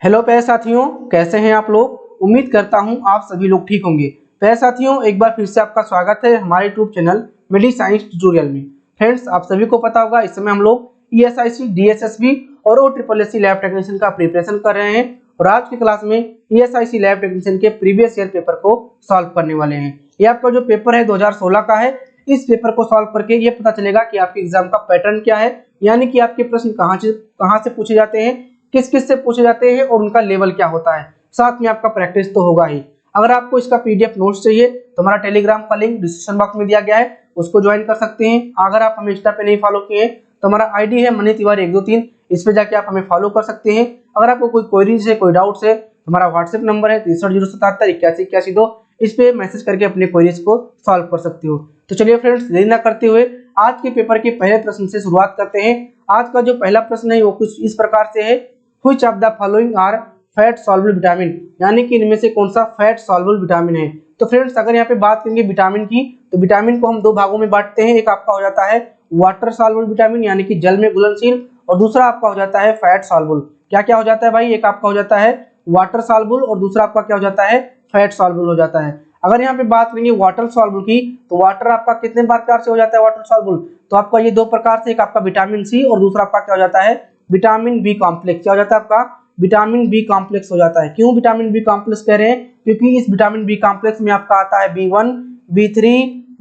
Hello प्यारे साथियों, कैसे हैं आप लोग। उम्मीद करता हूं आप सभी लोग ठीक होंगे। प्यारे साथियों, एक बार फिर से आपका स्वागत है हमारे यूट्यूब चैनल मिडी साइंस ट्यूटोरियल में। फ्रेंड्स, आप सभी को पता होगा इस समय हम लोग ESIC, DSSB और OSSC लैब टेक्नीशियन का प्रिपरेशन कर रहे हैं और आज की क्लास में ESIC लैब टेक्नीशियन के प्रीवियस ईयर पेपर को सॉल्व करने वाले हैं। ये आपका जो पेपर है 2016 का है। इस पेपर को सॉल्व करके ये पता चलेगा कि आपके एग्जाम का पैटर्न क्या है, यानी कि आपके प्रश्न कहाँ से पूछे जाते हैं, किस किस से पूछे जाते हैं और उनका लेवल क्या होता है। साथ में आपका प्रैक्टिस तो होगा ही। अगर आपको इसका PDF नोट्स चाहिए तो हमारा टेलीग्राम का लिंक डिस्क्रिप्शन बॉक्स में दिया गया है, उसको ज्वाइन कर सकते हैं। अगर आप हमें इंस्टा पे नहीं फॉलो किए हैं तो हमारा ID है मनी तिवारी 123, इस पे जाके आप हमें फॉलो कर सकते हैं। अगर आपको कोई क्वेरीज है, कोई डाउट्स है तो हमारा व्हाट्सएप नंबर है 6307781882, इस पे मैसेज करके अपने क्वेरीज को सॉल्व कर सकते हो। तो चलिए फ्रेंड्स, देरी ना करते हुए आज के पेपर के पहले प्रश्न से शुरुआत करते हैं। आज का जो पहला प्रश्न है वो कुछ इस प्रकार से है, which of the following are fat soluble vitamin, यानी कि इनमें से कौन सा फैट सॉल्युबल विटामिन है। तो फ्रेंड्स, अगर यहाँ पे बात करेंगे विटामिन की तो विटामिन को हम दो भागों में बांटते हैं। एक आपका हो जाता है वाटर सॉल्युबल विटामिन, यानी कि जल में घुलनशील, और दूसरा आपका हो जाता है फैट सॉल्युबल। क्या क्या हो जाता है भाई, एक आपका हो जाता है वाटर सॉल्युबल और दूसरा आपका क्या हो जाता है, फैट सॉल्युबल हो जाता है। अगर यहाँ पे बात करेंगे वाटर सॉल्युबल की तो वाटर आपका कितने प्रकार से हो जाता है वाटर सॉल्युबल, तो आपका ये दो प्रकार से, एक आपका विटामिन सी और दूसरा आपका क्या हो जाता है विटामिन बी कॉम्प्लेक्स। क्या हो जाता है आपका विटामिन बी कॉम्प्लेक्स हो जाता है। क्यों विटामिन बी कॉम्प्लेक्स कह रहे हैं, क्योंकि इस विटामिन बी कॉम्प्लेक्स में आपका आता है B1, B3,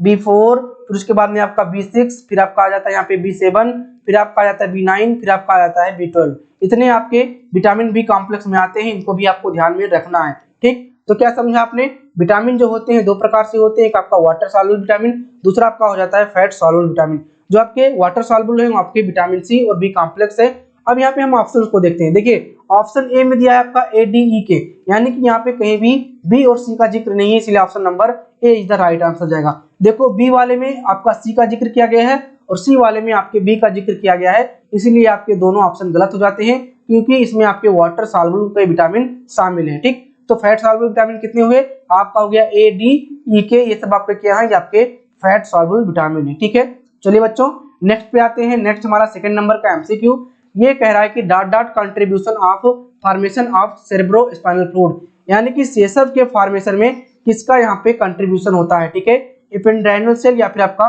B4, फिर उसके बाद में आपका B6, फिर आपका आ जाता है यहाँ पे B7, फिर आपका आ जाता है B9, फिर आपका आ जाता है B12। इतने आपके विटामिन बी कॉम्प्लेक्स में आते हैं, इनको भी आपको ध्यान में रखना है। ठीक, तो क्या समझा आपने, विटामिन जो होते हैं दो प्रकार से होते हैं, एक आपका वाटर सॉल्युबल विटामिन, दूसरा आपका हो जाता है फैट सॉल्युबल विटामिन। जो आपके वाटर सॉल्युबल है वो आपके विटामिन सी और बी कॉम्प्लेक्स है। अब यहाँ पे हम ऑप्शंस को देखते हैं। देखिए, ऑप्शन ए में दिया है आपका ADEK, यानी कि यहाँ पे कहीं भी बी और सी का जिक्र नहीं है, इसलिए option number A is the right answer जाएगा। देखो, बी वाले में आपका सी का जिक्र किया गया है और सी वाले में आपके बी का जिक्र किया गया है, इसीलिए आपके दोनों ऑप्शन गलत हो जाते हैं, क्योंकि इसमें आपके वाटर सॉल्युबल के विटामिन शामिल है। ठीक, तो फैट सॉल्युबल विटामिन कितने हुए, आपका हो गया ADEK, ये सब आपके क्या है, ये आपके फैट सॉल्युबल विटामिन है। ठीक है, चलिए बच्चों नेक्स्ट पे आते हैं। नेक्स्ट हमारा सेकंड नंबर का MCQ, ये कह रहा है कि dot dot contribution of formation of cerebro spinal fluid, यानी कि सेसव के फॉर्मेशन में किसका यहाँ पे कंट्रीब्यूशन होता है। ठीक है, एपिड्रेनल सेल या फिर आपका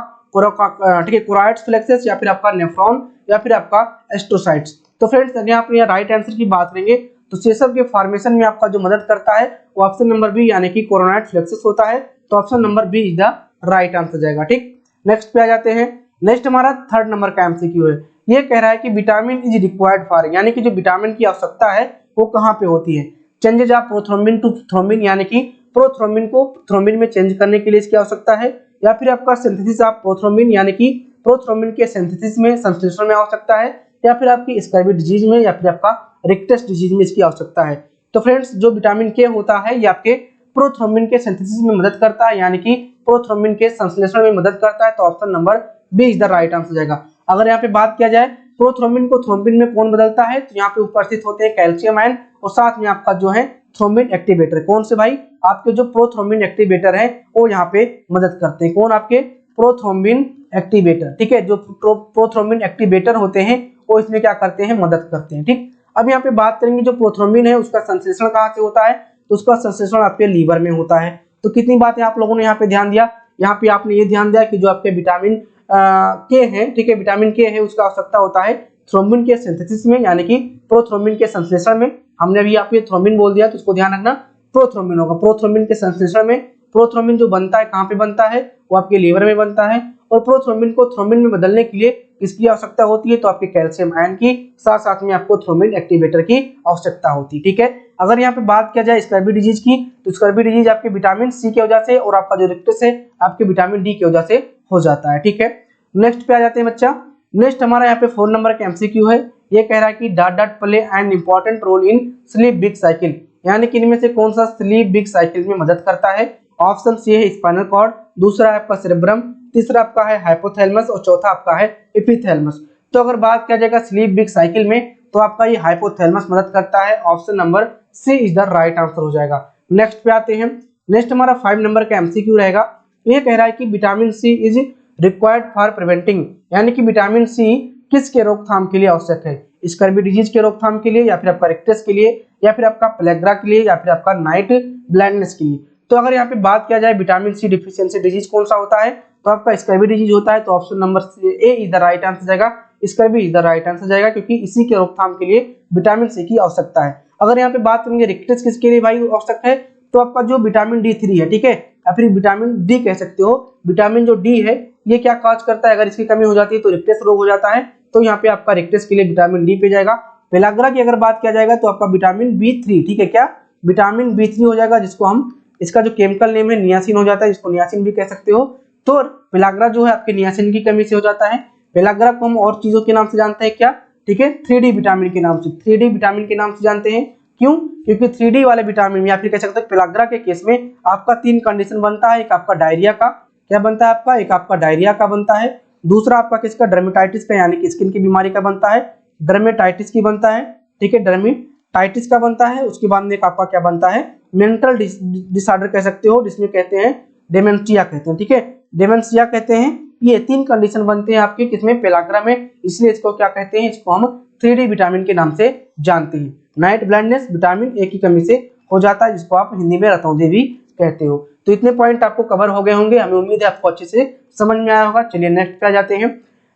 ठीक है कोराइड्स फ्लेक्सस या फिर आपका नेफ्रॉन या फिर आपका एस्ट्रोसाइट्स। तो फ्रेंड्स, अगर आप यहाँ राइट आंसर की बात करेंगे तो सेसव के फॉर्मेशन में आपका जो मदद करता है वो ऑप्शन नंबर बी यानी कि कोरोनाइड फ्लेक्सस होता है। तो option number B is the right answer जाएगा। ठीक, नेक्स्ट पे आ जाते हैं। नेक्स्ट हमारा थर्ड नंबर का MCQ है, ये कह रहा है कि विटामिन इज रिक्वायर्ड फॉर, यानी कि जो विटामिन की आवश्यकता है वो कहाँ पे होती है। Changes of prothrombin to thrombin, यानी कि प्रोथ्रोम्बिन को थ्रोम्बिन में चेंज करने के लिए इसकी आवश्यकता है, या फिर आपका सिंथेसिस ऑफ प्रोथ्रोम्बिन, यानी कि प्रोथ्रोम्बिन के सिंथेसिस में संश्लेषण में आवश्यकता है, या फिर आपकी स्कर्वी डिजीज में या फिर आपका रिक्टस डिजीज में इसकी आवश्यकता है। तो फ्रेंड्स, जो विटामिन के होता है ये आपके प्रोथ्रोम्बिन के सिंथेसिस में मदद करता है, यानी कि प्रोथ्रोम्बिन के संश्लेषण में मदद करता है। तो option number B is the right answer जाएगा। अगर यहाँ पे बात किया जाए प्रोथ्रोम्बिन को थ्रोम्बिन में कौन बदलता है, तो यहाँ पे उपस्थित होते हैं कैल्शियम आयन और साथ में आपका जो है थ्रोम्बिन एक्टिवेटर। कौन से भाई, आपके जो प्रोथ्रोम्बिन एक्टिवेटर है वो यहाँ पे मदद करते हैं। कौन, आपके प्रोथ्रोम्बिन एक्टिवेटर। ठीक है, जो प्रोथ्रोम्बिन एक्टिवेटर होते हैं वो इसमें क्या करते हैं, मदद करते हैं। ठीक, अब यहाँ पे बात करेंगे जो प्रोथ्रोम्बिन है उसका संश्लेषण कहाँ से होता है, तो उसका संश्लेषण आपके लीवर में होता है। तो कितनी बातें आप लोगों ने यहाँ पे ध्यान दिया, यहाँ पे आपने ये ध्यान दिया कि जो आपके विटामिन के है, ठीक है, विटामिन के है उसका आवश्यकता होता है थ्रोम्बिन के सिंथेसिस में, यानी कि प्रोथ्रोम्बिन के संश्लेषण में। हमने अभी आप ये थ्रोम्बिन बोल दिया तो उसको ध्यान रखना, प्रोथ्रोम्बिन होगा प्रोथ्रोम्बिन के संश्लेषण में। प्रोथ्रोम्बिन जो बनता है कहाँ पे बनता है, वो आपके लीवर में बनता है, और प्रोथ्रोम्बिन को थ्रोम्बिन में बदलने के लिए किसकी आवश्यकता होती है, तो आपके कैल्शियम आयन की, साथ साथ में आपको थ्रोम्बिन एक्टिवेटर की आवश्यकता होती है। ठीक है, अगर यहाँ पे बात किया जाए स्कर्वी डिजीज की तो स्कर्वी डिजीज आपके विटामिन सी की वजह से और आपका जो रिक्टस है आपके विटामिन डी की वजह से हो जाता है। ठीक है, नेक्स्ट पे आ जाते हैं बच्चा। नेक्स्ट हमारा यहाँ पे 4 नंबर का MCQ है, ये कह रहा है कि dot dot play an important role in sleep big cycle, यानी कि इनमें से कौन सा स्लीप बिग साइकिल में मदद करता है। ऑप्शन सी है स्पाइनल कॉर्ड, दूसरा है आपका सेरेब्रम, तीसरा आपका है हाइपोथैलेमस और चौथा आपका है एपिथैलेमस। तो अगर बात किया जाएगा स्लीप बिग साइकिल में तो आपका ये हाइपोथैलेमस मदद करता है। Option number C is the right answer हो जाएगा। नेक्स्ट पे आते हैं। नेक्स्ट हमारा 5 नंबर का MCQ रहेगा, ये कह रहा है कि vitamin C is required for preventing, यानी कि विटामिन सी किसके रोकथाम के लिए आवश्यक है, स्कर्वी डिजीज के रोकथाम के लिए, या फिर आपका रिक्टस के लिए, या फिर आपका प्लेग्रा के लिए, या फिर आपका नाइट ब्लाइंडनेस के लिए। तो अगर यहाँ पे बात किया जाए विटामिन सी डिफिशियंसी डिजीज कौन सा होता है, तो आपका स्कर्वी डिजीज होता है। तो option number A is the right answer जाएगा, scurvy is the right answer जाएगा, क्योंकि इसी के रोकथाम के लिए विटामिन सी की आवश्यकता है। अगर यहाँ पे बात करेंगे रिक्टस किसके लिए भाई आवश्यक है, तो आपका जो विटामिन D3 है, ठीक है, या फिर विटामिन डी कह सकते हो, विटामिन जो डी है ये क्या काज करता है, अगर इसकी कमी हो जाती है तो रिक्टस रोग हो जाता है। तो यहाँ पे आपका रिक्टस के लिए विटामिन डी पे जाएगा। पेलाग्रा की अगर बात किया जाएगा तो आपका विटामिन B3, ठीक है, क्या विटामिन B3 हो जाएगा, जिसको हम, इसका जो केमिकल नेम है नियासिन हो जाता है, इसको नियासिन भी कह सकते हो। तो पेलाग्रा जो है आपके नियासिन की कमी से हो जाता है। पेलाग्रा को हम और चीजों के नाम से जानते हैं क्या, ठीक है, 3D विटामिन के नाम से, 3D विटामिन के नाम से जानते हैं। क्यों, क्योंकि 3D वाले विटामिन, या फिर कह सकते हैं पेलाग्रा के केस में आपका 3 कंडीशन बनता है। एक आपका डायरिया का, क्या बनता है आपका, एक आपका डायरिया का बनता है, दूसरा आपका किसका, डर्मेटाइटिस का, यानी कि स्किन की बीमारी का बनता है, डर्मेटाइटिस की बनता है, ठीक है, डर्मेटाइटिस का बनता है। उसके बाद में एक आपका क्या बनता है, मेंटल डिसऑर्डर कह सकते हो, जिसमें कहते हैं डेमेंशिया कहते हैं, ठीक है, डेमेंशिया कहते हैं। ये 3 कंडीशन बनते हैं आपके किसमें, पेलाग्रा में, इसलिए इसको क्या कहते हैं, इसको हम 3D विटामिन के नाम से जानते हैं। नाइट ब्लाइंडनेस विटामिन ए की कमी से हो जाता है, जिसको आप हिंदी में रतौंधे भी कहते हो। तो इतने पॉइंट आपको कवर हो गए होंगे, हमें उम्मीद है आपको अच्छे से समझ में आया होगा। चलिए नेक्स्ट पे आ जाते हैं।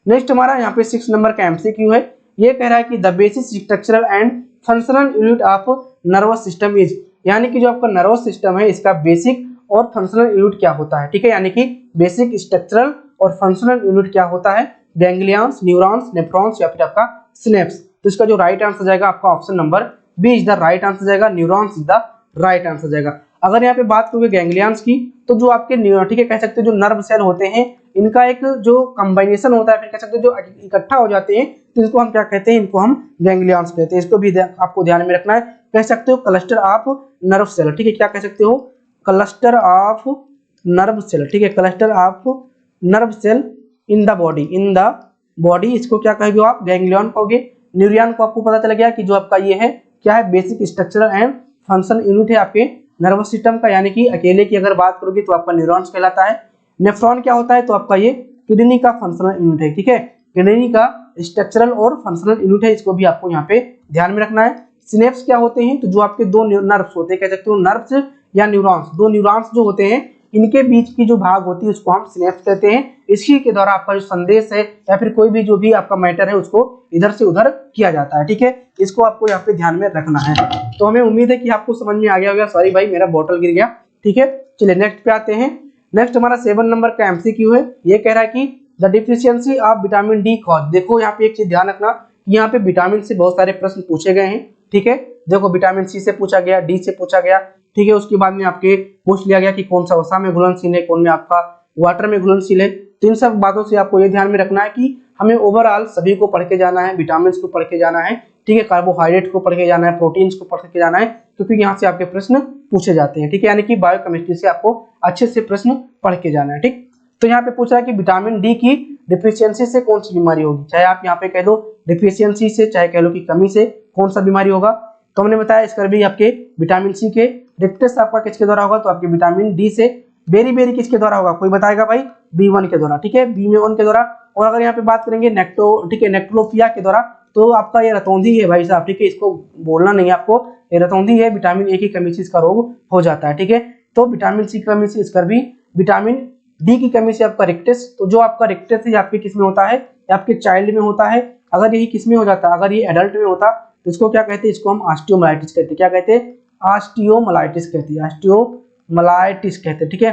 नेक्स्ट हमारा यहाँ पे 6 नंबर का MCQ है। ये कह रहा है कि the basic structural and functional unit of nervous system is, यानी कि जो आपका नर्वस सिस्टम है इसका बेसिक और फंक्शनल यूनिट क्या होता है, ठीक है, यानी कि बेसिक स्ट्रक्चरल और फंक्शनल यूनिट क्या होता है, गैंग्लियंस, न्यूरॉन्स, नेफ्रॉन्स, या फिर आपका सिनेप्स। तो इसका जो राइट आंसर जाएगा आपका option number B is the right answer जाएगा, neurons is the right answer जाएगा। अगर यहाँ पे बात करोगे गैंग्लियंस की, तो जो आपके ठीक है कह सकते हो जो नर्व सेल होते हैं इनका एक जो कॉम्बिनेशन होता है, फिर कह सकते हो जो इकट्ठा हो जाते हैं, तो इसको हम क्या कहते हैं, इनको हम गैंग्लियंस कहते हैं। इसको भी आपको ध्यान में रखना है। कह सकते हो क्लस्टर ऑफ नर्व सेल, ठीक है, क्या कह सकते हो, क्लस्टर ऑफ नर्व सेल, ठीक है, cluster of nerve cell in the body, in the body, इसको क्या कहोगे आप, गैंग्लियन कहोगे। न्यूरॉन को आपको पता चल गया कि जो आपका ये है क्या है, basic structural and function unit है आपके नर्वस सिस्टम का, यानी कि अकेले की अगर बात करोगे तो आपका न्यूरॉन्स कहलाता है। नेफ्रॉन क्या होता है, तो आपका ये किडनी का फंक्शनल यूनिट है, ठीक है, किडनी का स्ट्रक्चरल और फंक्शनल यूनिट है, इसको भी आपको यहाँ पे ध्यान में रखना है। सिनेप्स क्या होते हैं, तो जो आपके दो नर्व्स होते हैं, कह सकते हो नर्व्स या न्यूरॉन्स, दो न्यूरॉन्स जो होते हैं इनके बीच की जो भाग होती है उसको हम सिनेप्स कहते हैं। इसी के द्वारा आपका जो संदेश है या फिर कोई भी जो भी आपका मैटर है उसको इधर से उधर किया जाता है, ठीक है, इसको आपको यहाँ पे ध्यान में रखना है। तो हमें उम्मीद है कि आपको समझ में आ गया होगा। सॉरी भाई मेरा बॉटल गिर गया, ठीक है। चलिए नेक्स्ट पे आते हैं। नेक्स्ट हमारा 7 नंबर का MCQ है। ये कह रहा है कि the deficiency of vitamin D cause. देखो यहाँ पे एक चीज ध्यान रखना, यहाँ पे विटामिन से बहुत सारे प्रश्न पूछे गए हैं, ठीक है। देखो विटामिन सी से पूछा गया, डी से पूछा गया, ठीक है। उसके बाद में आपके पूछ लिया गया कि कौन सा वसा में घुलनशील है, कौन में आपका वाटर में घुलनशील है। तो इन सब बातों से आपको ये ध्यान में रखना है कि हमें ओवरऑल सभी को पढ़ के जाना है, विटामिन को पढ़ के जाना है, ठीक है, कार्बोहाइड्रेट को पढ़ के जाना है, प्रोटीन्स को पढ़ के जाना है, क्योंकि यहाँ से आपके प्रश्न पूछे जाते हैं, ठीक है। यानी कि बायोकेमिस्ट्री से आपको अच्छे से प्रश्न पढ़ के जाना है, ठीक। तो यहाँ पे पूछा है कि विटामिन डी की डिफिशियंसी से कौन सी बीमारी होगी, चाहे आप यहाँ पे कह दो डिफिशियंसी से, चाहे कह लो कि कमी से, कौन सा बीमारी होगा। तो हमने बताया इसका भी आपके विटामिन सी के, रिक्टस आपका किसके द्वारा होगा, तो आपके विटामिन डी से। बेरी बेरी किसके द्वारा होगा, कोई बताएगा भाई, B1 के द्वारा, ठीक है, B1 के द्वारा। और अगर यहाँ पे बात करेंगे नेक्टो, ठीक है, नेक्ट्रोपिया के द्वारा, तो आपका ये रतौंधी है भाई साहब, ठीक है, इसको बोलना नहीं है आपको, ये रतौंधी है, विटामिन ए की कमी से इसका रोग हो जाता है, ठीक है। तो विटामिन सी की कमी से इसका भी, विटामिन डी की कमी से आपका रिक्टस। तो जो आपका रिक्टस है आपके किस में होता है, आपके चाइल्ड में होता है। अगर यही किस में हो जाता, अगर ये एडल्ट में होता तो इसको क्या कहते हैं, इसको हम ऑस्टियोमाइलाइटिस कहते हैं। क्या कहते हैं, ऑस्टियोमाइलाइटिस कहते हैं, ऑस्टियोमाइलाइटिस कहते हैं, ठीक है,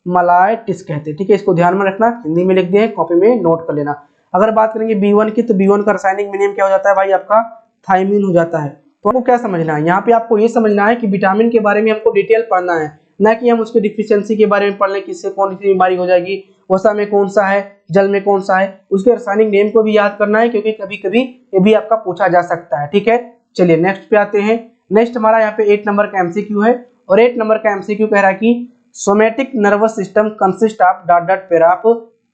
माइलाइटिस कहते हैं, ठीक है। इसको ध्यान में रखना, हिंदी में लिख दिए, कॉपी में नोट कर लेना। अगर बात करेंगे B1 की, तो B1 का रासायनिक विनिमय क्या हो जाता है भाई, आपका थायमीन हो जाता है। तो आपको क्या समझना है, यहाँ पे आपको ये समझना है कि विटामिन के बारे में हमको डिटेल पढ़ना है, ना कि हम उसके डिफिशियंसी के बारे में पढ़ लें, किससे कौन सी बीमारी हो जाएगी, वसा में कौन सा है, जल में कौन सा है, उसके रासायनिक नेम को भी याद करना है, क्योंकि कभी कभी ये भी आपका पूछा जा सकता है, ठीक है। चलिए नेक्स्ट पे आते हैं। नेक्स्ट हमारा यहाँ पे 8 नंबर का MCQ है, और 8 नंबर का MCQ कह रहा है कि somatic nervous system consist of dot dot pair of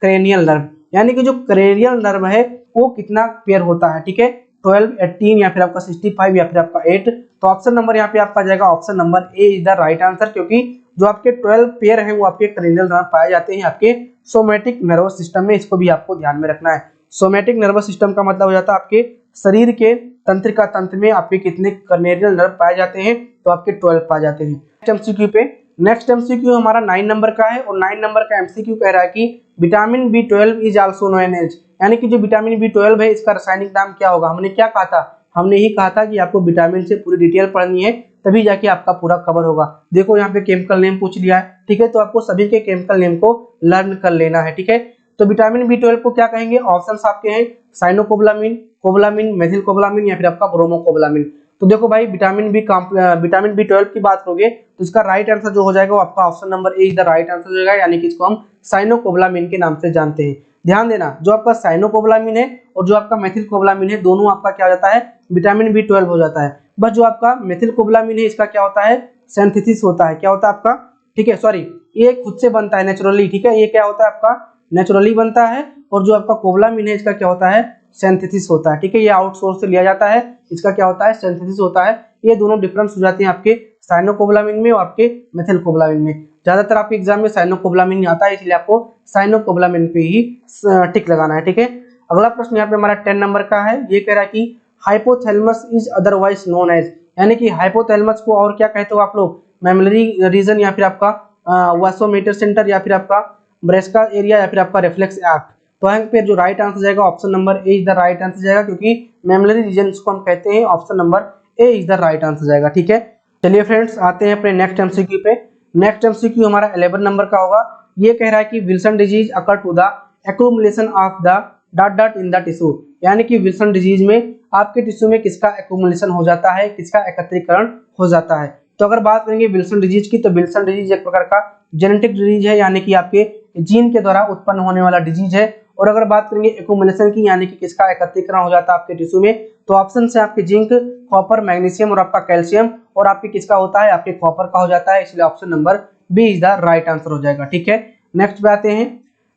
cranial nerve, यानी कि जो क्रेनियल नर्व है वो कितना पेयर होता है, ठीक है, 12, 18 या फिर आपका 65 या फिर आपका 8। तो ऑप्शन नंबर यहाँ पे आपका जाएगा option number A is the right answer, क्योंकि जो आपके 12 पेयर है वो आपके क्रेनियल नर्व पाए जाते हैं आपके सोमेटिक नर्वस सिस्टम में। इसको भी आपको ध्यान में रखना है। सोमैटिक नर्वस सिस्टम का मतलब हो जाता है आपके शरीर के तंत्रिका तंत्र में आपके कितने कर्नेरियल नर्व पाए जाते हैं, तो आपके 12 पाए जाते हैं। एमसीक्यू पे नेक्स्ट एमसीक्यू हमारा 9 नंबर का है और 9 नंबर का एमसीक्यू कह रहा है कि vitamin B12 is also known as, यानी कि जो विटामिन B12 है इसका रासायनिक नाम क्या होगा। हमने क्या कहा था, हमने ही कहा था कि आपको विटामिन से पूरी डिटेल पढ़नी है तभी जाके आपका पूरा कवर होगा। देखो यहाँ पे केमिकल नेम पूछ लिया है, ठीक है, तो आपको सभी के केमिकल नेम को लर्न कर लेना है, ठीक है। तो विटामिन B12 को क्या कहेंगे, ऑप्शंस आपके हैं साइनोकोबालामिन, कोबालामिन, मेथिलकोबालामिन या फिर आपका ब्रोमोकोबालामिन। तो देखो भाई विटामिन B12 की बात करोगे तो इसका राइट आंसर जो हो जाएगा वो आपका option number A is the right answer हो जाएगा, यानी कि इसको हम साइनोकोबालामिन के नाम से जानते हैं। ध्यान देना, जो आपका साइनोकोबालामिन है और जो आपका मेथिलकोबालामिन है दोनों आपका क्या हो जाता है, विटामिन B12 हो जाता है। बस जो आपका मेथिलकोबालामिन है इसका क्या होता है, सिंथेसिस होता है। क्या होता है आपका, ठीक है, सॉरी, ये खुद से बनता है नेचुरली, ठीक है, ये क्या होता है आपका नेचुरली बनता है। और जो आपका कोबालामिन है इसका क्या होता है, सिंथेसिस होता है, ठीक है, ये आउटसोर्स से लिया जाता है, इसका क्या होता है, सिंथेसिस होता है। ये दोनों डिफरेंस हो जाते हैं आपके साइनोकोबालामिन में और आपके मेथिलकोबालामिन में। ज्यादातर आपके एग्जाम में साइनोकोबालामिन आता है, इसलिए आपको साइनोकोबालामिन पे ही टिक लगाना है, ठीक है। अगला प्रश्न यहाँ पे हमारा 10 नंबर का है, ये कह रहा है कि hypothalamus is otherwise known as, यानी कि हाइपोथैलेमस को और क्या कहते हो आप लोग, मेमोरी रीजन या फिर आपका वासोमीटर सेंटर या फिर आपका ब्रेस्का एरिया या फिर आपका रिफ्लेक्स एक्ट। तो यहाँ पे जो राइट आंसर जाएगा option number A is the right answer जाएगा, क्योंकि मेमोरी रीजन को हम कहते हैं, option number A is the right answer जाएगा, ठीक है। चलिए फ्रेंड्स आते हैं अपने नेक्स्ट एमसीक्यू पे। नेक्स्ट एमसीक्यू हमारा 11 नंबर का होगा। ये कह रहा है कि Wilson disease occur to the accumulation of the dot dot in the tissue, यानी कि विल्सन डिजीज में आपके टिश्यू में किसका एक्यूमुलेशन हो जाता है, किसका एकत्रीकरण हो जाता है। तो अगर बात करेंगे विल्सन डिजीज की, तो विल्सन डिजीज एक प्रकार का जेनेटिक डिजीज है, यानी कि आपके जीन के द्वारा उत्पन्न होने वाला डिजीज है। और अगर बात करेंगे एक्यूमुलेशन की, यानी कि किसका एकत्रीकरण हो जाता है आपके टिश्यू में, तो ऑप्शन से आपके जिंक, कॉपर, मैग्नीशियम और आपका कैल्शियम, और आपके किसका होता है, आपके कॉपर का हो जाता है, इसलिए option number B is the right answer हो जाएगा, ठीक है। नेक्स्ट पे आते हैं।